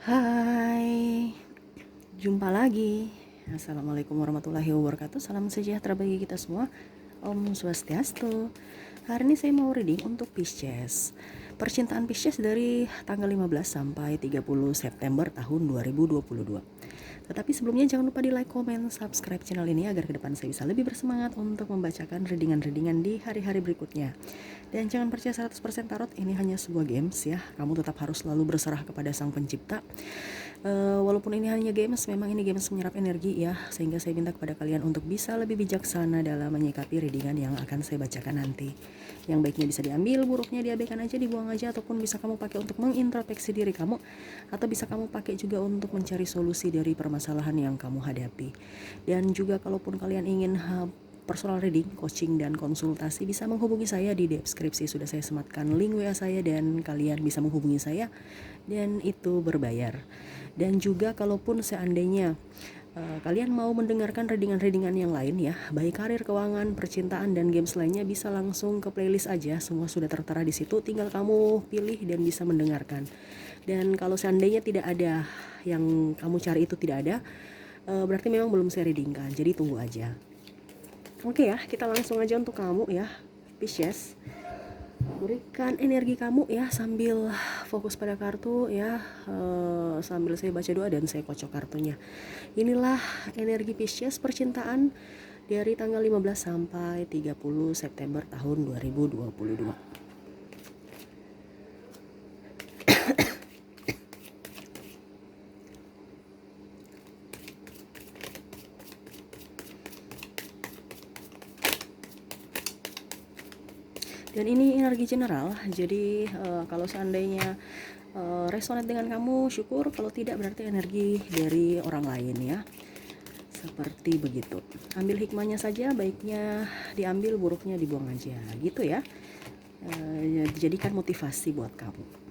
Hai, jumpa lagi. Assalamualaikum warahmatullahi wabarakatuh. Salam sejahtera bagi kita semua. Om Swastiastu. Hari ini saya mau reading untuk Pisces. Percintaan Pisces dari tanggal 15 sampai 30 September tahun 2022. Tetapi sebelumnya jangan lupa di like, comment, subscribe channel ini agar ke depan saya bisa lebih bersemangat untuk membacakan readingan-readingan di hari-hari berikutnya. Dan jangan percaya 100% tarot, ini hanya sebuah games ya. Kamu tetap harus selalu berserah kepada Sang Pencipta. Walaupun ini hanya games, memang ini games menyerap energi ya, sehingga saya minta kepada kalian untuk bisa lebih bijaksana dalam menyikapi readingan yang akan saya bacakan nanti. Yang baiknya bisa diambil, buruknya diabaikan aja, dibuang aja, ataupun bisa kamu pakai untuk mengintrospeksi diri kamu, atau bisa kamu pakai juga untuk mencari solusi dari permasalahan yang kamu hadapi. Dan juga kalaupun kalian ingin personal reading, coaching, dan konsultasi, bisa menghubungi saya di deskripsi. Sudah saya sematkan link WA saya dan kalian bisa menghubungi saya, dan itu berbayar. Dan juga kalaupun seandainya kalian mau mendengarkan readingan-readingan yang lain ya, baik karir, keuangan, percintaan, dan games lainnya, bisa langsung ke playlist aja. Semua sudah tertera di situ, tinggal kamu pilih dan bisa mendengarkan. Dan kalau seandainya tidak ada yang kamu cari, itu tidak ada, berarti memang belum saya readingkan, jadi tunggu aja. Oke ya, kita langsung aja untuk kamu ya, Pisces. Berikan energi kamu ya sambil fokus pada kartu ya, sambil saya baca doa dan saya kocok kartunya. Inilah energi Pisces percintaan dari tanggal 15 sampai 30 September tahun 2022. Dan ini energi general, jadi kalau seandainya resonate dengan kamu, syukur. Kalau tidak, berarti energi dari orang lain ya. Seperti begitu. Ambil hikmahnya saja, baiknya diambil, buruknya dibuang aja, gitu ya. Dijadikan motivasi buat kamu.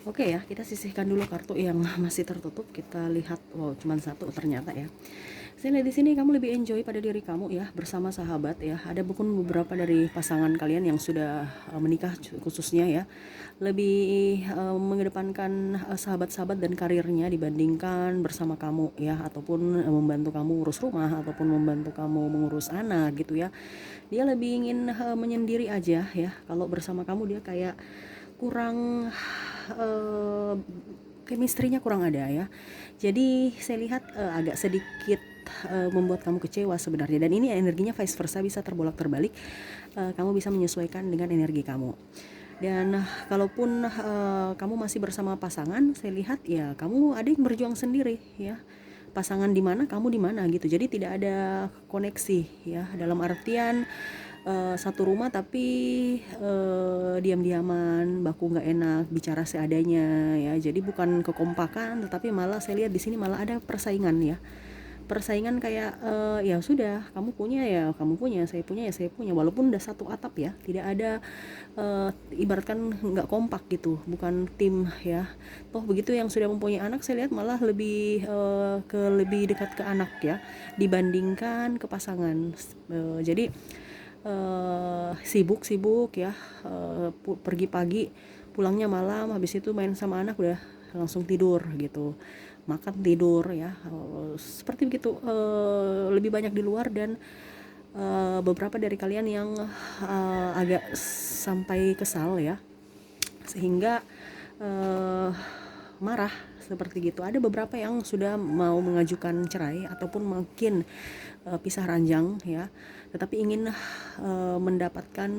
Oke ya, kita sisihkan dulu kartu yang masih tertutup. Kita lihat, wow, cuma satu ternyata ya. Saya lihat di sini kamu lebih enjoy pada diri kamu ya, bersama sahabat ya. Ada beberapa dari pasangan kalian yang sudah menikah khususnya ya, lebih mengedepankan sahabat-sahabat dan karirnya dibandingkan bersama kamu ya, ataupun membantu kamu urus rumah, ataupun membantu kamu mengurus anak gitu ya. Dia lebih ingin menyendiri aja ya. Kalau bersama kamu dia kayak kurang chemistry-nya kurang ada ya. Jadi saya lihat agak sedikit membuat kamu kecewa sebenarnya, dan ini energinya vice versa, bisa terbolak-terbalik. Kamu bisa menyesuaikan dengan energi kamu. Dan kalaupun kamu masih bersama pasangan, saya lihat ya kamu ada yang berjuang sendiri ya. Pasangan di mana, kamu di mana gitu. Jadi tidak ada koneksi ya, dalam artian satu rumah tapi diam-diaman, baku nggak enak, bicara seadanya ya. Jadi bukan kekompakan, tetapi malah saya lihat di sini malah ada persaingan ya. persaingan kayak ya sudah, kamu punya ya kamu punya, saya punya ya saya punya, walaupun udah satu atap ya, tidak ada ibaratkan nggak kompak gitu, bukan tim ya. Toh begitu yang sudah mempunyai anak, saya lihat malah lebih lebih dekat ke anak ya dibandingkan ke pasangan. Jadi sibuk ya, pergi pagi pulangnya malam, habis itu main sama anak udah langsung tidur gitu, makan tidur ya, seperti begitu, lebih banyak di luar. Dan beberapa dari kalian yang agak sampai kesal ya, sehingga marah seperti gitu. Ada beberapa yang sudah mau mengajukan cerai ataupun mungkin pisah ranjang ya, tetapi ingin mendapatkan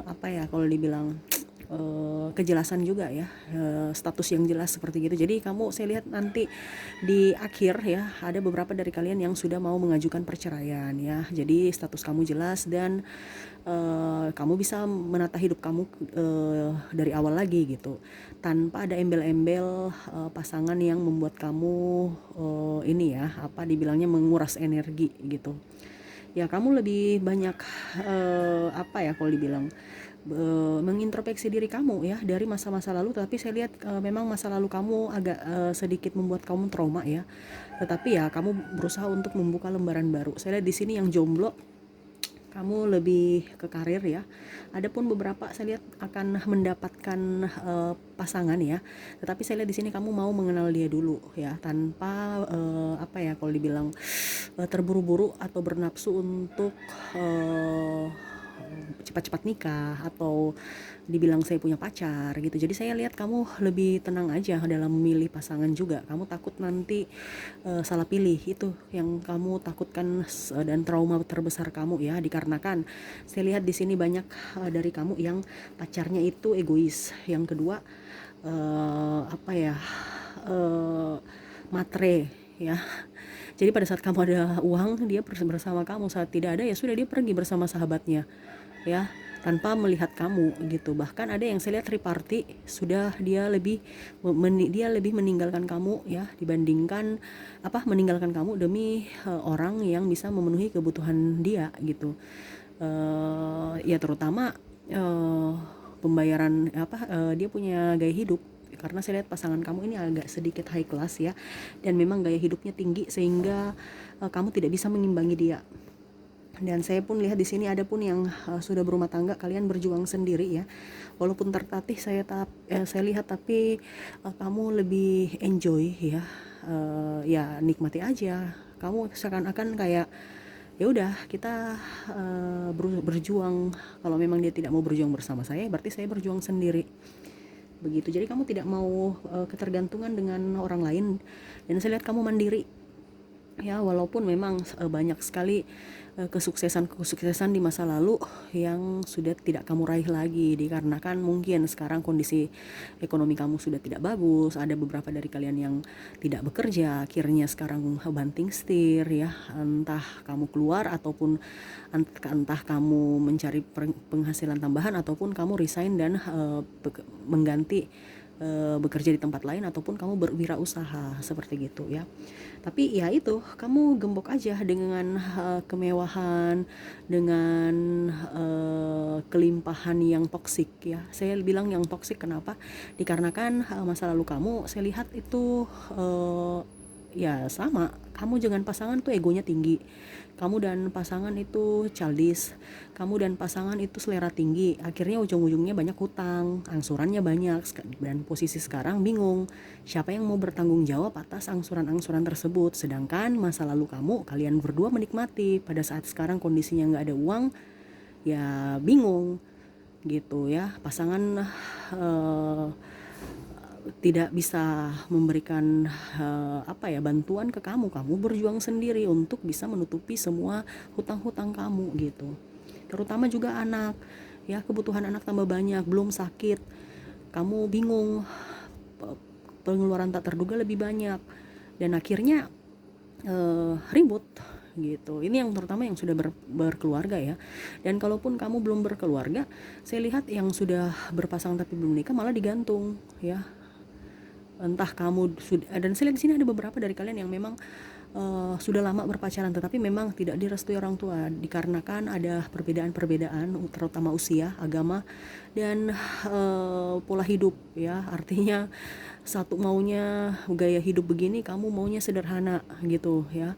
apa ya kalau dibilang kejelasan juga ya, status yang jelas seperti gitu. Jadi kamu, saya lihat nanti di akhir ya, ada beberapa dari kalian yang sudah mau mengajukan perceraian ya. Jadi status kamu jelas dan kamu bisa menata hidup kamu dari awal lagi gitu, tanpa ada embel-embel pasangan yang membuat kamu ini ya, apa dibilangnya, menguras energi gitu ya. Kamu lebih banyak apa ya kalau dibilang mengintrospeksi diri kamu ya dari masa-masa lalu. Tapi saya lihat memang masa lalu kamu agak sedikit membuat kamu trauma ya, tetapi ya kamu berusaha untuk membuka lembaran baru. Saya lihat di sini yang jomblo, kamu lebih ke karir ya. Adapun beberapa saya lihat akan mendapatkan pasangan ya, tetapi saya lihat di sini kamu mau mengenal dia dulu ya, tanpa apa ya kalau dibilang terburu-buru atau bernafsu untuk cepat-cepat nikah atau dibilang saya punya pacar gitu. Jadi saya lihat kamu lebih tenang aja dalam memilih pasangan juga. Kamu takut nanti salah pilih, itu yang kamu takutkan dan trauma terbesar kamu ya, dikarenakan saya lihat di sini banyak dari kamu yang pacarnya itu egois. Yang kedua apa ya, matre ya. Jadi pada saat kamu ada uang, dia bersama kamu, saat tidak ada ya sudah, dia pergi bersama sahabatnya ya, tanpa melihat kamu gitu. Bahkan ada yang saya lihat triparty, sudah dia lebih meninggalkan kamu ya, dibandingkan meninggalkan kamu demi orang yang bisa memenuhi kebutuhan dia gitu. Ya terutama pembayaran dia punya gaya hidup, karena saya lihat pasangan kamu ini agak sedikit high class ya, dan memang gaya hidupnya tinggi sehingga kamu tidak bisa mengimbangi dia. Dan saya pun lihat di sini ada pun yang sudah berumah tangga, kalian berjuang sendiri ya, walaupun tertatih saya lihat, tapi kamu lebih enjoy ya, ya nikmati aja. Kamu seakan-akan kayak ya udah kita berjuang, kalau memang dia tidak mau berjuang bersama saya, berarti saya berjuang sendiri begitu. Jadi kamu tidak mau ketergantungan dengan orang lain, dan saya lihat kamu mandiri ya, walaupun memang banyak sekali kesuksesan di masa lalu yang sudah tidak kamu raih lagi, dikarenakan mungkin sekarang kondisi ekonomi kamu sudah tidak bagus. Ada beberapa dari kalian yang tidak bekerja, akhirnya sekarang banting setir ya, entah kamu keluar ataupun entah kamu mencari penghasilan tambahan, ataupun kamu resign dan mengganti bekerja di tempat lain, ataupun kamu berwirausaha seperti gitu ya. Tapi ya itu, kamu gembok aja dengan kemewahan, dengan kelimpahan yang toksik ya. Saya bilang yang toksik kenapa? Dikarenakan masa lalu kamu, saya lihat itu ya sama, kamu dengan pasangan tuh egonya tinggi, kamu dan pasangan itu childish, kamu dan pasangan itu selera tinggi, akhirnya ujung-ujungnya banyak hutang, angsurannya banyak, dan posisi sekarang bingung siapa yang mau bertanggung jawab atas angsuran-angsuran tersebut. Sedangkan masa lalu kamu, kalian berdua menikmati, pada saat sekarang kondisinya nggak ada uang ya, bingung gitu ya. Pasangan tidak bisa memberikan bantuan ke kamu berjuang sendiri untuk bisa menutupi semua hutang-hutang kamu gitu. Terutama juga anak ya, kebutuhan anak tambah banyak, belum sakit, kamu bingung, pengeluaran tak terduga lebih banyak, dan akhirnya ribut gitu. Ini yang terutama yang sudah berkeluarga ya. Dan kalaupun kamu belum berkeluarga, saya lihat yang sudah berpasangan tapi belum nikah malah digantung ya. entah kamu sudah, dan saya lihat di sini ada beberapa dari kalian yang memang sudah lama berpacaran tetapi memang tidak direstui orang tua dikarenakan ada perbedaan-perbedaan terutama usia, agama, dan pola hidup ya. Artinya satu maunya gaya hidup begini, kamu maunya sederhana gitu ya,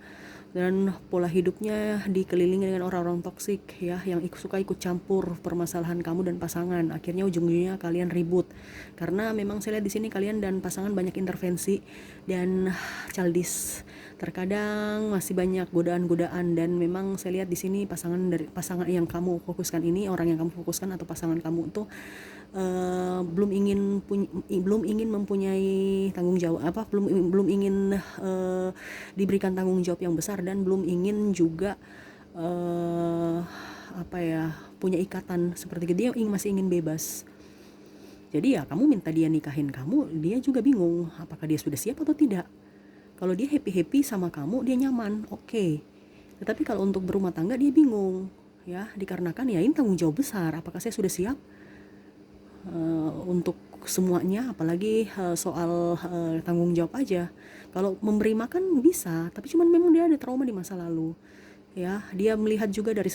dan pola hidupnya dikelilingi dengan orang-orang toksik ya, yang suka ikut campur permasalahan kamu dan pasangan. Akhirnya ujung-ujungnya kalian ribut karena memang saya lihat di sini kalian dan pasangan banyak intervensi dan childish. Terkadang masih banyak godaan-godaan, dan memang saya lihat di sini pasangan yang kamu fokuskan ini, orang yang kamu fokuskan atau pasangan kamu itu belum ingin mempunyai tanggung jawab, belum ingin diberikan tanggung jawab yang besar, dan belum ingin juga punya ikatan seperti itu. Dia masih ingin bebas. Jadi ya kamu minta dia nikahin kamu, dia juga bingung apakah dia sudah siap atau tidak. Kalau dia happy sama kamu, dia nyaman, oke. Tetapi kalau untuk berumah tangga dia bingung ya, dikarenakan ya ini tanggung jawab besar, apakah saya sudah siap untuk semuanya, apalagi soal tanggung jawab aja. Kalau memberi makan bisa, tapi cuman memang dia ada trauma di masa lalu ya. Dia melihat juga dari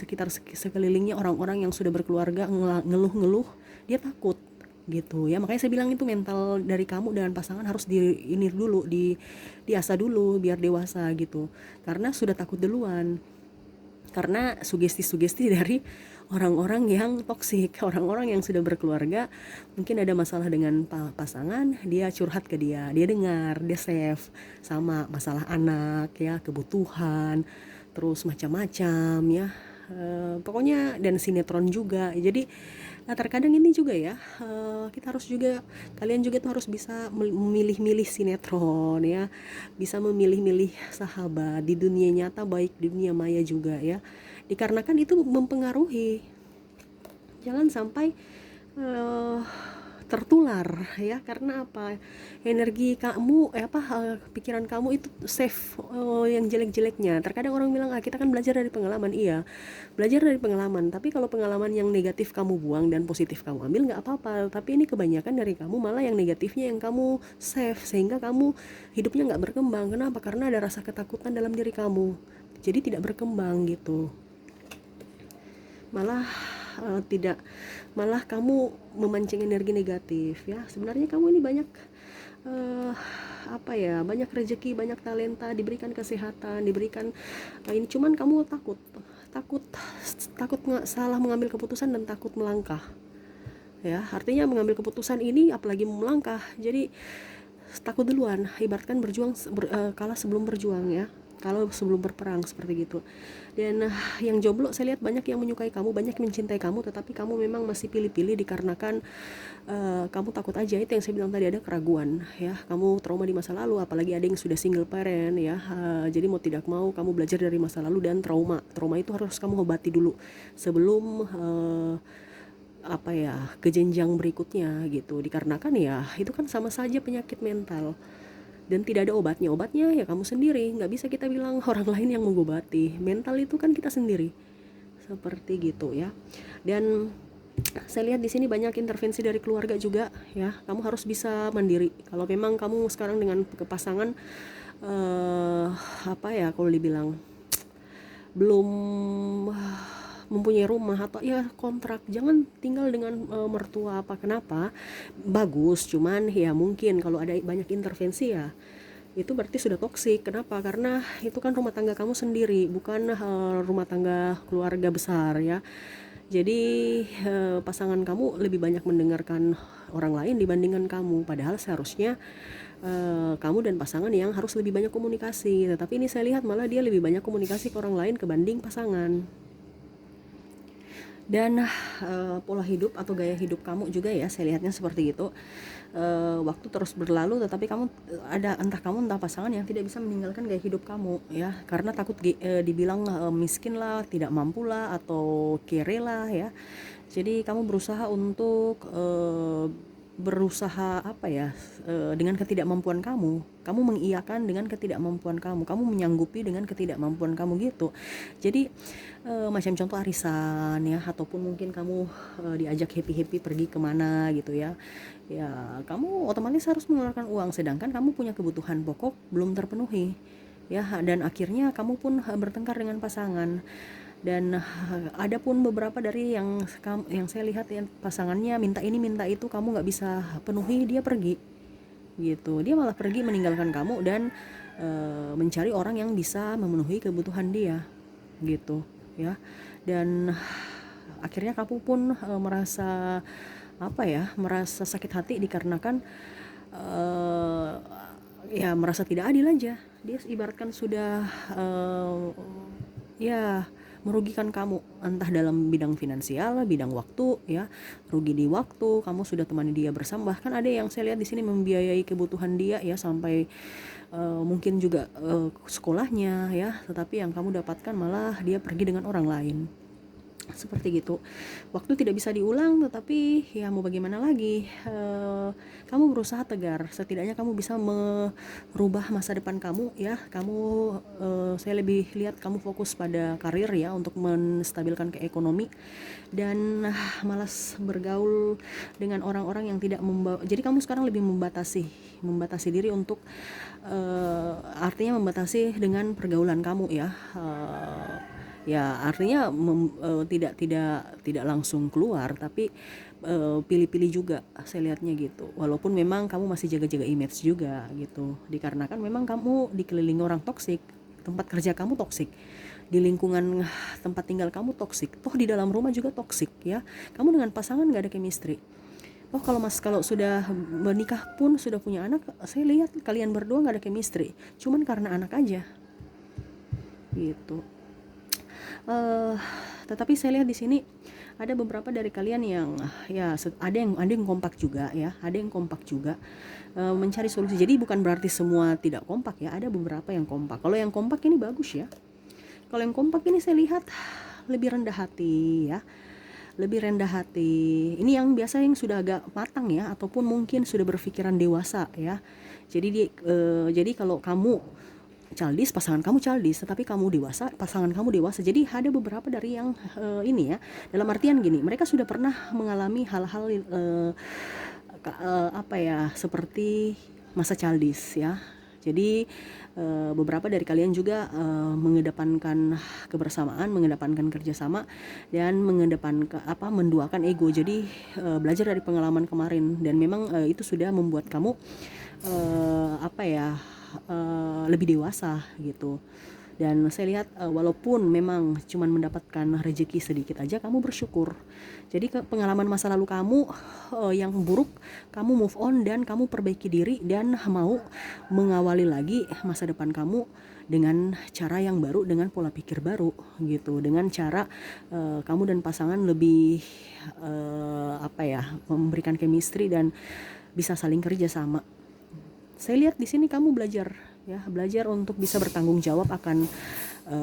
sekelilingnya orang-orang yang sudah berkeluarga ngeluh-ngeluh, dia takut gitu ya. Makanya saya bilang itu mental dari kamu dengan pasangan harus diasah dulu biar dewasa gitu, karena sudah takut duluan karena sugesti-sugesti dari orang-orang yang toksik, orang-orang yang sudah berkeluarga, mungkin ada masalah dengan pasangan, dia curhat ke dia dengar, dia save sama masalah anak ya, kebutuhan, terus macam-macam ya. Pokoknya dan sinetron juga. Jadi terkadang ini juga ya, kita harus juga, kalian juga tuh harus bisa memilih-milih sinetron ya, bisa memilih-milih sahabat di dunia nyata baik di dunia maya juga ya, dikarenakan itu mempengaruhi. Jangan sampai tertular ya, karena apa, energi kamu pikiran kamu itu save yang jelek-jeleknya. Terkadang orang bilang kita kan belajar dari pengalaman. Iya, belajar dari pengalaman, tapi kalau pengalaman yang negatif kamu buang dan positif kamu ambil nggak apa-apa. Tapi ini kebanyakan dari kamu malah yang negatifnya yang kamu save, sehingga kamu hidupnya nggak berkembang. Kenapa? Karena ada rasa ketakutan dalam diri kamu, jadi tidak berkembang gitu. Malah kamu memancing energi negatif ya. Sebenarnya kamu ini banyak banyak rezeki, banyak talenta, diberikan kesehatan, diberikan ini, cuman kamu takut salah mengambil keputusan dan takut melangkah ya. Artinya mengambil keputusan ini apalagi mau melangkah, jadi takut duluan. Ibaratkan kalah sebelum berjuang ya, kalau sebelum berperang seperti gitu. Dan yang jomblo saya lihat banyak yang menyukai kamu, banyak yang mencintai kamu, tetapi kamu memang masih pilih-pilih dikarenakan kamu takut aja. Itu yang saya bilang tadi, ada keraguan ya, kamu trauma di masa lalu, apalagi ada yang sudah single parent ya. Jadi mau tidak mau kamu belajar dari masa lalu, dan trauma itu harus kamu obati dulu sebelum ke jenjang berikutnya gitu. Dikarenakan ya itu kan sama saja penyakit mental dan tidak ada obatnya ya kamu sendiri. Nggak bisa kita bilang orang lain yang mengobati. Mental itu kan kita sendiri, seperti gitu ya. Dan saya lihat di sini banyak intervensi dari keluarga juga ya. Kamu harus bisa mandiri. Kalau memang kamu sekarang dengan pasangan kalau dibilang belum mempunyai rumah atau ya kontrak, jangan tinggal dengan mertua. Kenapa? Bagus, cuman ya mungkin kalau ada banyak intervensi ya itu berarti sudah toksik. Kenapa? Karena itu kan rumah tangga kamu sendiri, bukan rumah tangga keluarga besar ya. Jadi pasangan kamu lebih banyak mendengarkan orang lain dibandingkan kamu, padahal seharusnya kamu dan pasangan yang harus lebih banyak komunikasi. Tetapi ini saya lihat malah dia lebih banyak komunikasi ke orang lain kebanding pasangan. Dan pola hidup atau gaya hidup kamu juga ya, saya lihatnya seperti itu. Waktu terus berlalu, tetapi kamu entah kamu entah pasangan yang tidak bisa meninggalkan gaya hidup kamu ya, karena takut dibilang miskin lah, tidak mampu lah, atau kere lah ya. Jadi kamu berusaha untuk berusaha apa ya, dengan ketidakmampuan kamu mengiyakan dengan ketidakmampuan kamu menyanggupi dengan ketidakmampuan kamu gitu. Jadi macam contoh arisan ya, ataupun mungkin kamu diajak happy pergi kemana gitu ya, ya kamu otomatis harus mengeluarkan uang, sedangkan kamu punya kebutuhan pokok belum terpenuhi ya, dan akhirnya kamu pun bertengkar dengan pasangan. Dan ada pun beberapa dari yang saya lihat ya, pasangannya minta ini minta itu, kamu nggak bisa penuhi, dia pergi gitu, dia malah pergi meninggalkan kamu dan mencari orang yang bisa memenuhi kebutuhan dia gitu ya. Dan akhirnya kamu pun merasa apa ya, merasa sakit hati dikarenakan ya merasa tidak adil aja. Dia ibaratkan sudah ya merugikan kamu, entah dalam bidang finansial, bidang waktu ya, rugi di waktu, kamu sudah temani dia bersama, bahkan ada yang saya lihat di sini membiayai kebutuhan dia ya, sampai mungkin juga sekolahnya ya, tetapi yang kamu dapatkan malah dia pergi dengan orang lain. Seperti gitu. Waktu tidak bisa diulang, tetapi ya mau bagaimana lagi, kamu berusaha tegar, setidaknya kamu bisa merubah masa depan kamu ya. Kamu saya lebih lihat kamu fokus pada karir ya, untuk menstabilkan ke ekonomi, dan malas bergaul dengan orang-orang yang tidak membawa. Jadi kamu sekarang lebih membatasi diri untuk artinya membatasi dengan pergaulan kamu ya. Ya artinya tidak langsung keluar, tapi pilih-pilih juga saya lihatnya gitu. Walaupun memang kamu masih jaga-jaga image juga gitu, dikarenakan memang kamu dikelilingi orang toksik, tempat kerja kamu toksik, di lingkungan tempat tinggal kamu toksik, toh di dalam rumah juga toksik ya. Kamu dengan pasangan gak ada chemistry. Oh kalau sudah menikah pun sudah punya anak, saya lihat kalian berdua gak ada chemistry, cuman karena anak aja gitu. Tetapi saya lihat di sini ada beberapa dari kalian yang ya ada yang kompak juga ya, ada yang kompak juga mencari solusi. Jadi bukan berarti semua tidak kompak ya, ada beberapa yang kompak. Kalau yang kompak ini bagus ya. Kalau yang kompak ini saya lihat lebih rendah hati ya, lebih rendah hati. Ini yang biasa yang sudah agak matang ya, ataupun mungkin sudah berpikiran dewasa ya. Jadi kalau kamu childish, pasangan kamu childish, tetapi kamu dewasa, pasangan kamu dewasa. Jadi ada beberapa dari yang ini ya, dalam artian gini, mereka sudah pernah mengalami hal-hal apa ya, seperti masa childish ya. Jadi beberapa dari kalian juga mengedepankan kebersamaan, mengedepankan kerjasama, dan menduakan ego. Jadi belajar dari pengalaman kemarin, dan memang itu sudah membuat kamu lebih dewasa gitu. Dan saya lihat walaupun memang cuman mendapatkan rezeki sedikit aja, kamu bersyukur. Jadi pengalaman masa lalu kamu yang buruk, kamu move on dan kamu perbaiki diri, dan mau mengawali lagi masa depan kamu dengan cara yang baru, dengan pola pikir baru gitu, dengan cara kamu dan pasangan lebih memberikan chemistry dan bisa saling kerja sama. Saya lihat di sini kamu belajar untuk bisa bertanggung jawab akan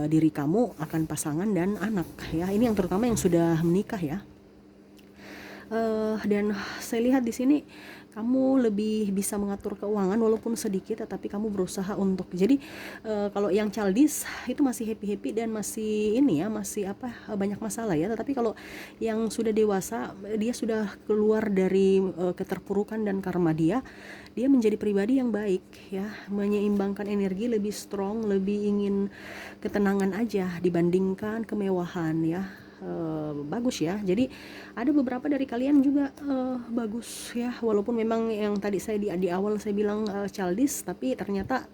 diri kamu, akan pasangan dan anak ya. Ini yang terutama yang sudah menikah ya. Dan saya lihat di sini kamu lebih bisa mengatur keuangan walaupun sedikit, tetapi kamu berusaha untuk. Jadi kalau yang childish itu masih happy dan masih masih banyak masalah ya. Tetapi kalau yang sudah dewasa, dia sudah keluar dari keterpurukan dan karma dia menjadi pribadi yang baik ya, menyeimbangkan energi, lebih strong, lebih ingin ketenangan aja dibandingkan kemewahan ya. Bagus ya. Jadi ada beberapa dari kalian juga bagus ya, walaupun memang yang tadi saya di awal saya bilang childish, tapi ternyata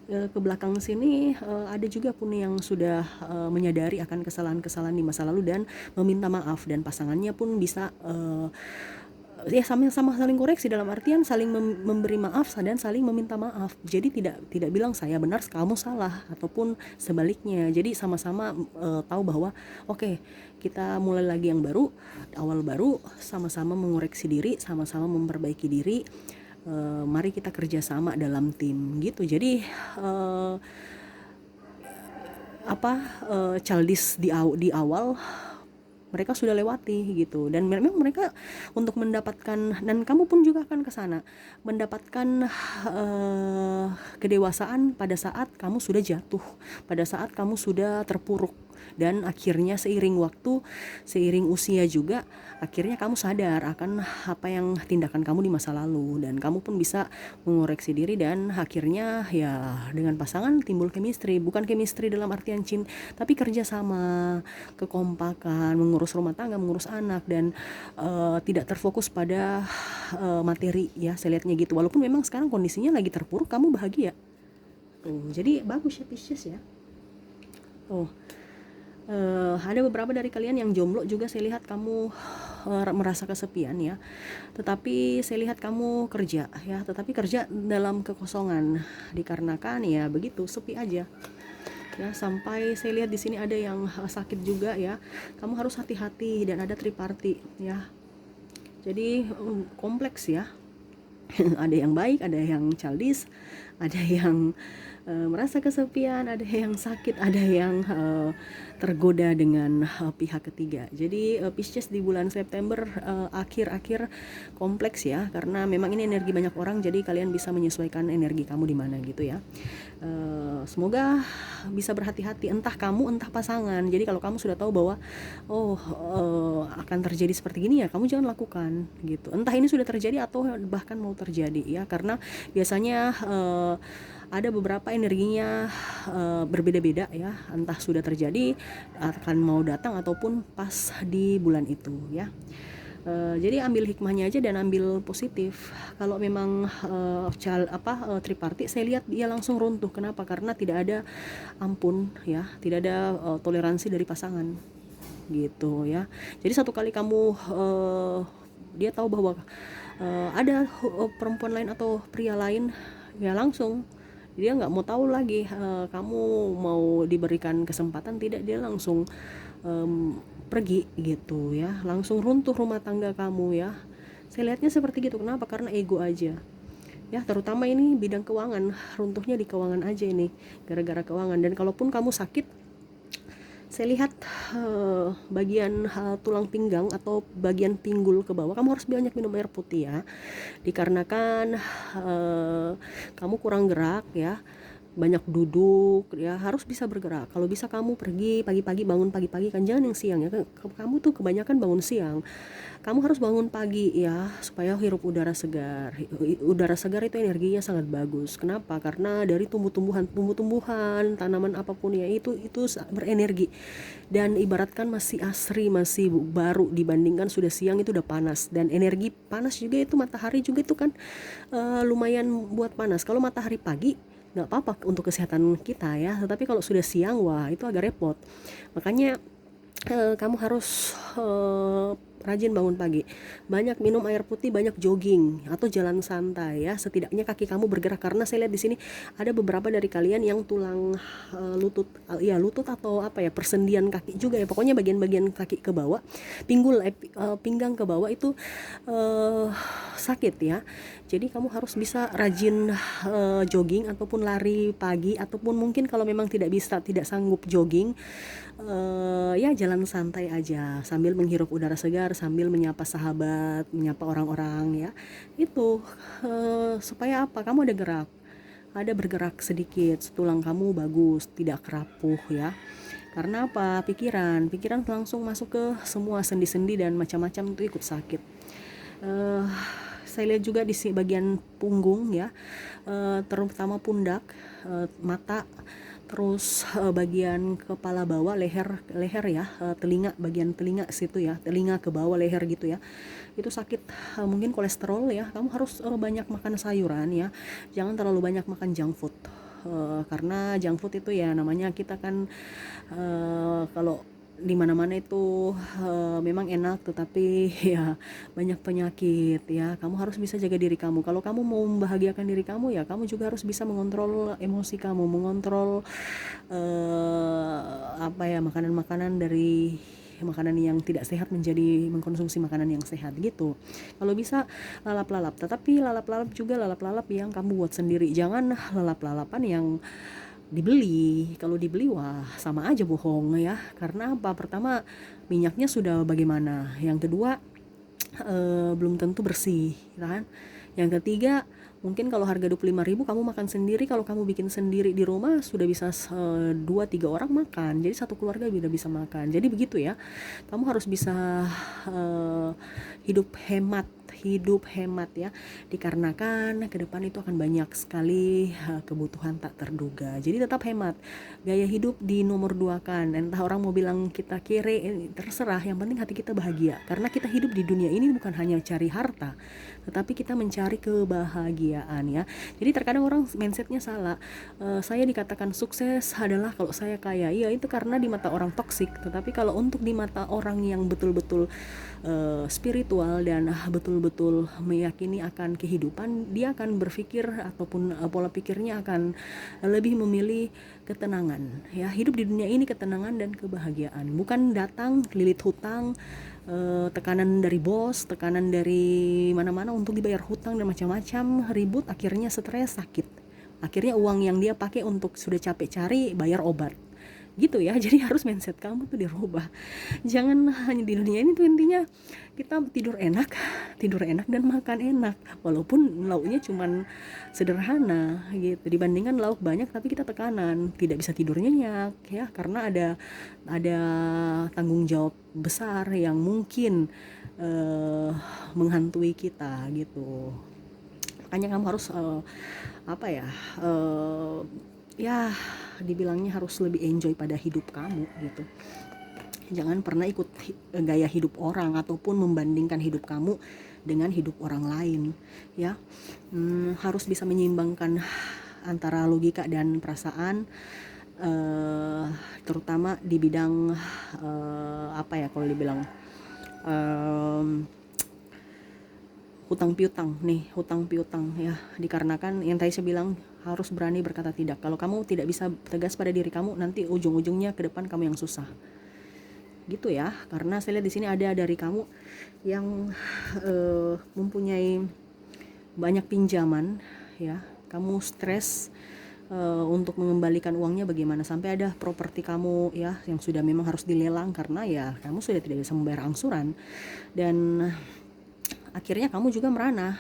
ke belakang sini ada juga pun yang sudah menyadari akan kesalahan-kesalahan di masa lalu dan meminta maaf, dan pasangannya pun bisa ya sama-sama saling koreksi, dalam artian saling memberi maaf dan saling meminta maaf. Jadi tidak bilang saya benar kamu salah, ataupun sebaliknya. Jadi sama-sama tahu bahwa oke, kita mulai lagi yang baru, awal baru, sama-sama mengoreksi diri, sama-sama memperbaiki diri. Mari kita kerjasama dalam tim gitu. Jadi childish di awal mereka sudah lewati gitu, dan memang mereka untuk mendapatkan, dan kamu pun juga akan ke sana mendapatkan kedewasaan pada saat kamu sudah jatuh, pada saat kamu sudah terpuruk, dan akhirnya seiring waktu, seiring usia juga, akhirnya kamu sadar akan apa yang tindakan kamu di masa lalu, dan kamu pun bisa mengoreksi diri, dan akhirnya ya dengan pasangan timbul chemistry, bukan chemistry dalam artian cinta, tapi kerjasama, kekompakan, mengurus rumah tangga, mengurus anak, dan tidak terfokus pada materi ya, saya lihatnya gitu. Walaupun memang sekarang kondisinya lagi terpuruk, kamu bahagia tuh, jadi bagus ya Pisces ya. Ada beberapa dari kalian yang jomblo juga, saya lihat kamu merasa kesepian ya, tetapi saya lihat kamu kerja ya, tetapi kerja dalam kekosongan, dikarenakan ya begitu, sepi aja ya. Sampai saya lihat di sini ada yang sakit juga ya, kamu harus hati-hati, dan ada triparty ya, jadi kompleks ya. Ada yang baik, ada yang childish, ada yang merasa kesepian, ada yang sakit, ada yang tergoda dengan pihak ketiga. Jadi Pisces di bulan September akhir-akhir kompleks ya, karena memang ini energi banyak orang, jadi kalian bisa menyesuaikan energi kamu di mana gitu ya. Semoga bisa berhati-hati, entah kamu entah pasangan. Jadi kalau kamu sudah tahu bahwa akan terjadi seperti gini ya, kamu jangan lakukan gitu, entah ini sudah terjadi atau bahkan mau terjadi ya, karena biasanya ada beberapa energinya berbeda-beda ya, entah sudah terjadi, akan mau datang, ataupun pas di bulan itu ya. Jadi ambil hikmahnya aja dan ambil positif. Kalau memang triparty, saya lihat dia langsung runtuh. Kenapa? Karena tidak ada ampun ya, tidak ada toleransi dari pasangan gitu ya. Jadi satu kali kamu dia tahu bahwa ada perempuan lain atau pria lain, ya langsung dia nggak mau tahu lagi kamu mau diberikan kesempatan tidak, dia langsung pergi gitu ya, langsung runtuh rumah tangga kamu ya. Saya lihatnya seperti gitu. Kenapa? Karena ego aja ya, terutama ini bidang keuangan, runtuhnya di keuangan aja ini, gara-gara keuangan. Dan kalaupun kamu sakit, saya lihat bagian tulang pinggang atau bagian pinggul ke bawah, kamu harus banyak minum air putih ya, dikarenakan kamu kurang gerak ya, banyak duduk ya, harus bisa bergerak. Kalau bisa kamu pergi pagi-pagi, bangun pagi-pagi kan, jangan yang siang ya, kamu tuh kebanyakan bangun siang. Kamu harus bangun pagi ya, supaya hirup udara segar. Udara segar itu energinya sangat bagus. Kenapa? Karena dari tumbuh-tumbuhan, tanaman apapun ya, itu berenergi. Dan ibaratkan masih asri, masih baru, dibandingkan sudah siang itu udah panas. Dan energi panas juga itu, matahari juga itu kan lumayan buat panas. Kalau matahari pagi nggak apa-apa untuk kesehatan kita ya, tetapi kalau sudah siang, wah itu agak repot. Makanya kamu harus rajin bangun pagi, banyak minum air putih, banyak jogging atau jalan santai ya, setidaknya kaki kamu bergerak. Karena saya lihat di sini ada beberapa dari kalian yang tulang lutut atau apa ya, persendian kaki juga ya, pokoknya bagian-bagian kaki ke bawah, pinggang ke bawah itu sakit ya. Jadi kamu harus bisa rajin jogging ataupun lari pagi, ataupun mungkin kalau memang tidak sanggup jogging, ya jalan santai aja sambil menghirup udara segar, sambil menyapa sahabat, menyapa orang-orang ya. Itu supaya apa? Kamu ada bergerak sedikit, tulang kamu bagus, tidak kerapuh ya. Karena apa? Pikiran langsung masuk ke semua sendi-sendi dan macam-macam, itu ikut sakit. Saya lihat juga di bagian punggung ya, terutama pundak, mata, terus bagian kepala bawah, leher ya, telinga, bagian telinga situ ya, telinga ke bawah leher gitu ya, itu sakit. Mungkin kolesterol ya, kamu harus banyak makan sayuran ya, jangan terlalu banyak makan junk food. Karena junk food itu ya, namanya kita kan kalau di mana-mana itu memang enak, tetapi ya banyak penyakit ya. Kamu harus bisa jaga diri kamu. Kalau kamu mau membahagiakan diri kamu ya, kamu juga harus bisa mengontrol emosi kamu, mengontrol makanan-makanan dari makanan yang tidak sehat menjadi mengkonsumsi makanan yang sehat gitu. Kalau bisa lalap-lalap, tetapi lalap-lalap yang kamu buat sendiri. Jangan lalap-lalapan yang dibeli. Kalau dibeli wah sama aja bohong ya. Karena apa? Pertama minyaknya sudah bagaimana. Yang kedua belum tentu bersih, kan? Yang ketiga, mungkin kalau harga 25.000 kamu makan sendiri, kalau kamu bikin sendiri di rumah sudah bisa 2-3 orang makan. Jadi satu keluarga sudah bisa makan. Jadi begitu ya. Kamu harus bisa uh, hidup hemat ya, dikarenakan ke depan itu akan banyak sekali kebutuhan tak terduga. Jadi tetap hemat, gaya hidup di nomor 2 kan. Entah orang mau bilang kita kere, terserah, yang penting hati kita bahagia. Karena kita hidup di dunia ini bukan hanya cari harta, tetapi kita mencari kebahagiaan ya. Jadi terkadang orang mindsetnya salah. Saya dikatakan sukses adalah kalau saya kaya. Iya, itu karena di mata orang toksik. Tetapi kalau untuk di mata orang yang betul-betul spiritual dan betul-betul meyakini akan kehidupan, dia akan berpikir ataupun pola pikirnya akan lebih memilih ketenangan ya. Hidup di dunia ini ketenangan dan kebahagiaan, bukan datang lilit hutang, tekanan dari bos, tekanan dari mana-mana untuk dibayar hutang dan macam-macam, ribut, akhirnya stres, sakit. Akhirnya uang yang dia pakai untuk sudah capek cari bayar obat. Gitu ya. Jadi harus mindset kamu tuh dirubah. Jangan hanya di dunia ini tuh intinya kita tidur enak dan makan enak. Walaupun lauknya cuman sederhana gitu. Dibandingkan lauk banyak tapi kita tekanan, tidak bisa tidur nyenyak ya, karena ada tanggung jawab besar yang mungkin menghantui kita gitu. Makanya kamu harus apa ya, ya dibilangnya harus lebih enjoy pada hidup kamu gitu. Jangan pernah ikut gaya hidup orang ataupun membandingkan hidup kamu dengan hidup orang lain ya. Harus bisa menyeimbangkan antara logika dan perasaan, terutama di bidang apa ya kalau dibilang hutang piutang ya. Dikarenakan yang tadi saya bilang harus berani berkata tidak. Kalau kamu tidak bisa tegas pada diri kamu, nanti ujung-ujungnya ke depan kamu yang susah gitu ya. Karena saya lihat di sini ada dari kamu yang mempunyai banyak pinjaman ya. Kamu stres untuk mengembalikan uangnya bagaimana, sampai ada properti kamu ya yang sudah memang harus dilelang karena ya kamu sudah tidak bisa membayar angsuran, dan akhirnya kamu juga merana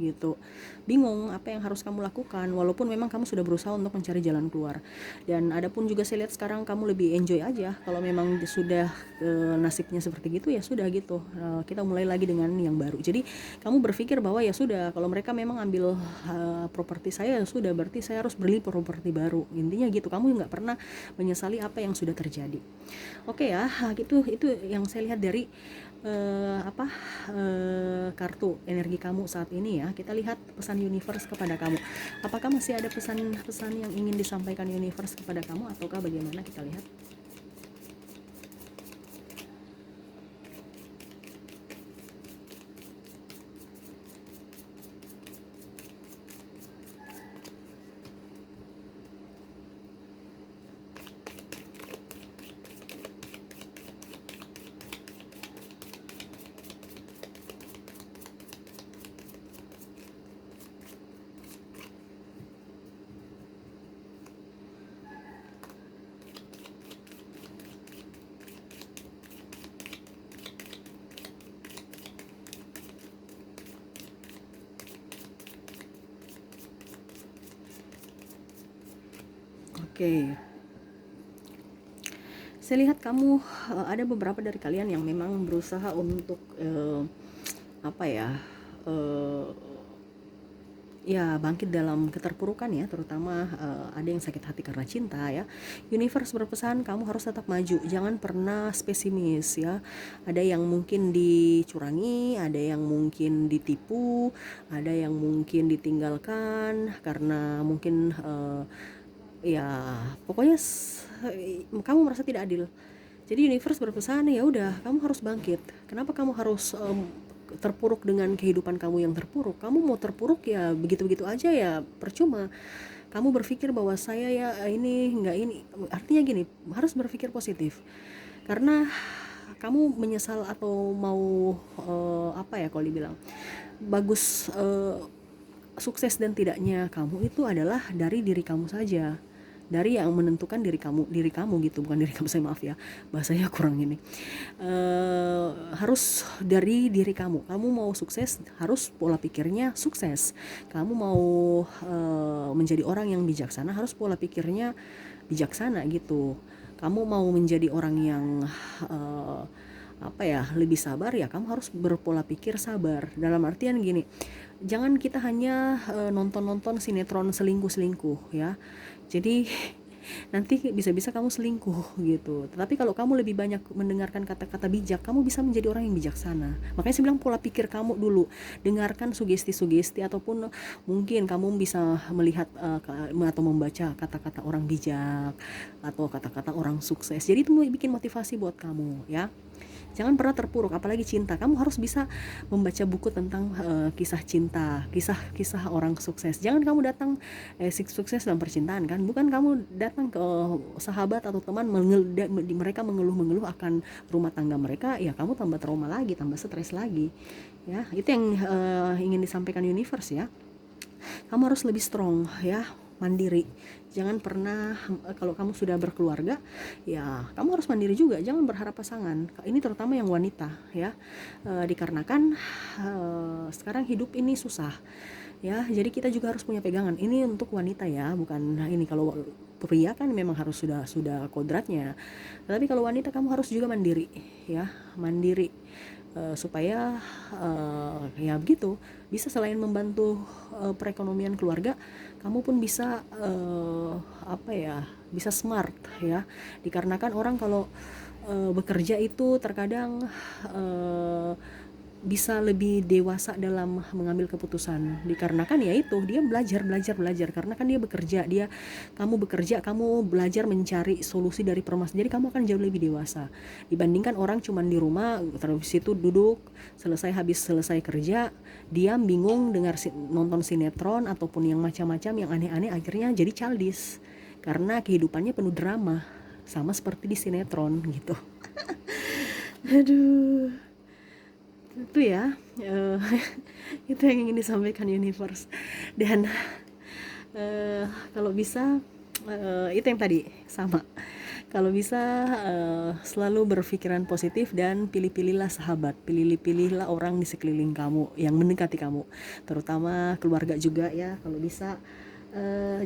gitu, bingung apa yang harus kamu lakukan walaupun memang kamu sudah berusaha untuk mencari jalan keluar. Dan adapun juga saya lihat sekarang kamu lebih enjoy aja. Kalau memang sudah nasibnya seperti gitu ya sudah gitu, kita mulai lagi dengan yang baru. Jadi kamu berpikir bahwa ya sudah, kalau mereka memang ambil properti saya ya sudah, berarti saya harus beli properti baru, intinya gitu. Kamu nggak pernah menyesali apa yang sudah terjadi. Oke ya, gitu. Itu yang saya lihat dari kartu energi kamu saat ini ya. Kita lihat pesan universe kepada kamu. Apakah masih ada pesan-pesan yang ingin disampaikan universe kepada kamu ataukah bagaimana? Kita lihat. Oke. Saya lihat kamu ada beberapa dari kalian yang memang berusaha untuk apa ya, ya bangkit dalam keterpurukan ya, terutama ada yang sakit hati karena cinta ya. Universe berpesan kamu harus tetap maju, jangan pernah pesimis ya. Ada yang mungkin dicurangi, ada yang mungkin ditipu, ada yang mungkin ditinggalkan karena mungkin ya pokoknya kamu merasa tidak adil. Jadi universe berpesan ya udah, kamu harus bangkit. Kenapa kamu harus terpuruk dengan kehidupan kamu yang terpuruk? Kamu mau terpuruk ya begitu-begitu aja ya percuma. Kamu berpikir bahwa saya ya ini enggak ini, artinya gini, harus berpikir positif. Karena kamu menyesal atau mau apa ya kalau dibilang bagus, sukses dan tidaknya kamu itu adalah dari diri kamu saja. dari yang menentukan diri kamu gitu, bukan diri kamu, saya maaf ya bahasanya kurang ini. Harus dari diri kamu mau sukses harus pola pikirnya sukses, kamu mau menjadi orang yang bijaksana harus pola pikirnya bijaksana gitu, kamu mau menjadi orang yang lebih sabar ya kamu harus berpola pikir sabar. Dalam artian gini, jangan kita hanya nonton sinetron selingkuh ya, jadi nanti bisa-bisa kamu selingkuh gitu. Tetapi kalau kamu lebih banyak mendengarkan kata-kata bijak, kamu bisa menjadi orang yang bijaksana. Makanya saya bilang pola pikir kamu dulu, dengarkan sugesti-sugesti, ataupun mungkin kamu bisa melihat atau membaca kata-kata orang bijak atau kata-kata orang sukses. Jadi itu bikin motivasi buat kamu ya. Jangan pernah terpuruk, apalagi cinta. Kamu harus bisa membaca buku tentang kisah cinta, kisah orang sukses. Jangan kamu datang sukses dalam percintaan kan. Bukan kamu datang ke sahabat atau teman mereka mengeluh-mengeluh akan rumah tangga mereka, ya kamu tambah trauma lagi, tambah stres lagi. Ya, itu yang ingin disampaikan universe ya. Kamu harus lebih strong ya, mandiri. Jangan pernah kalau kamu sudah berkeluarga ya kamu harus mandiri juga, jangan berharap pasangan. Ini terutama yang wanita ya, dikarenakan sekarang hidup ini susah ya, jadi kita juga harus punya pegangan. Ini untuk wanita ya, bukan ini. Kalau pria kan memang harus sudah kodratnya, tapi kalau wanita kamu harus juga mandiri ya, mandiri. Supaya ya begitu, bisa selain membantu perekonomian keluarga, kamu pun bisa bisa smart ya. Dikarenakan orang kalau bekerja itu terkadang bisa lebih dewasa dalam mengambil keputusan, dikarenakan ya itu dia belajar karena kan dia bekerja, kamu belajar mencari solusi dari permasalahan, jadi kamu akan jauh lebih dewasa dibandingkan orang cuman di rumah terus itu duduk habis selesai kerja diam bingung nonton sinetron ataupun yang macam-macam yang aneh-aneh, akhirnya jadi childish karena kehidupannya penuh drama sama seperti di sinetron gitu. Aduh, itu ya itu yang ingin disampaikan universe. Dan kalau bisa itu yang tadi sama, kalau bisa selalu berpikiran positif dan pilih-pilihlah sahabat, pilih-pilihlah orang di sekeliling kamu yang mendekati kamu, terutama keluarga juga ya. Kalau bisa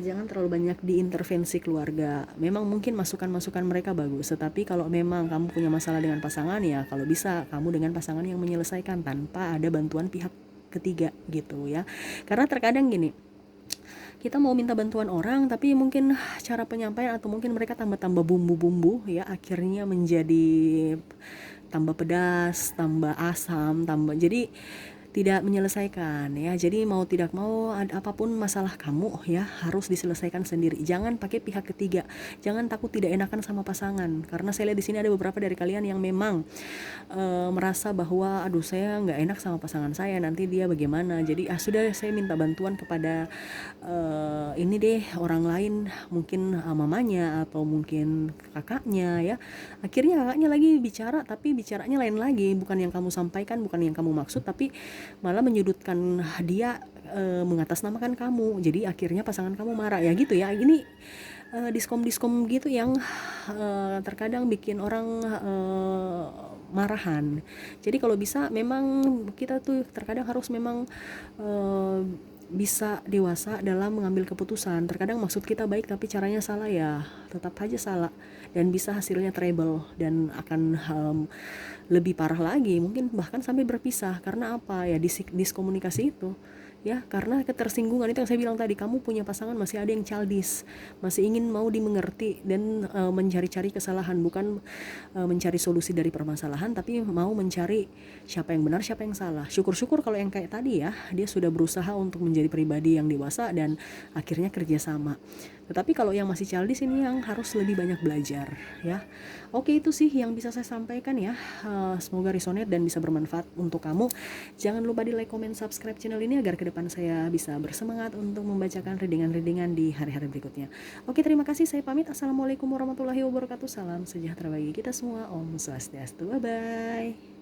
jangan terlalu banyak diintervensi keluarga. Memang mungkin masukan-masukan mereka bagus, tetapi kalau memang kamu punya masalah dengan pasangan ya kalau bisa kamu dengan pasangan yang menyelesaikan tanpa ada bantuan pihak ketiga gitu ya. Karena terkadang gini, kita mau minta bantuan orang tapi mungkin cara penyampaian atau mungkin mereka tambah bumbu-bumbu ya, akhirnya menjadi tambah pedas, tambah asam, jadi tidak menyelesaikan ya. Jadi mau tidak mau apapun masalah kamu ya harus diselesaikan sendiri. Jangan pakai pihak ketiga. Jangan takut tidak enakan sama pasangan. Karena saya lihat di sini ada beberapa dari kalian yang memang merasa bahwa aduh saya nggak enak sama pasangan saya, nanti dia bagaimana. Jadi sudah saya minta bantuan kepada ini deh orang lain, mungkin mamanya atau mungkin kakaknya ya. Akhirnya kakaknya lagi bicara tapi bicaranya lain lagi, bukan yang kamu sampaikan, bukan yang kamu maksud, tapi malah menyudutkan dia, mengatasnamakan kamu. Jadi akhirnya pasangan kamu marah ya gitu ya. Ini diskom gitu yang terkadang bikin orang marahan. Jadi kalau bisa memang kita tuh terkadang harus memang bisa dewasa dalam mengambil keputusan. Terkadang maksud kita baik tapi caranya salah ya tetap aja salah, dan bisa hasilnya trouble dan akan lebih parah lagi, mungkin bahkan sampai berpisah. Karena apa ya, diskomunikasi itu ya, karena ketersinggungan itu yang saya bilang tadi. Kamu punya pasangan masih ada yang childish, masih ingin mau dimengerti dan mencari-cari kesalahan, bukan mencari solusi dari permasalahan, tapi mau mencari siapa yang benar siapa yang salah. Syukur-syukur kalau yang kayak tadi ya, dia sudah berusaha untuk menjadi pribadi yang dewasa dan akhirnya kerjasama. Tetapi kalau yang masih childish ini yang harus lebih banyak belajar ya. Oke, itu sih yang bisa saya sampaikan ya. Semoga resonate dan bisa bermanfaat untuk kamu. Jangan lupa di like, comment, subscribe channel ini agar ke depan saya bisa bersemangat untuk membacakan readingan-readingan di hari-hari berikutnya. Oke, terima kasih, saya pamit. Assalamualaikum warahmatullahi wabarakatuh. Salam sejahtera bagi kita semua. Om Swastiastu. Bye bye.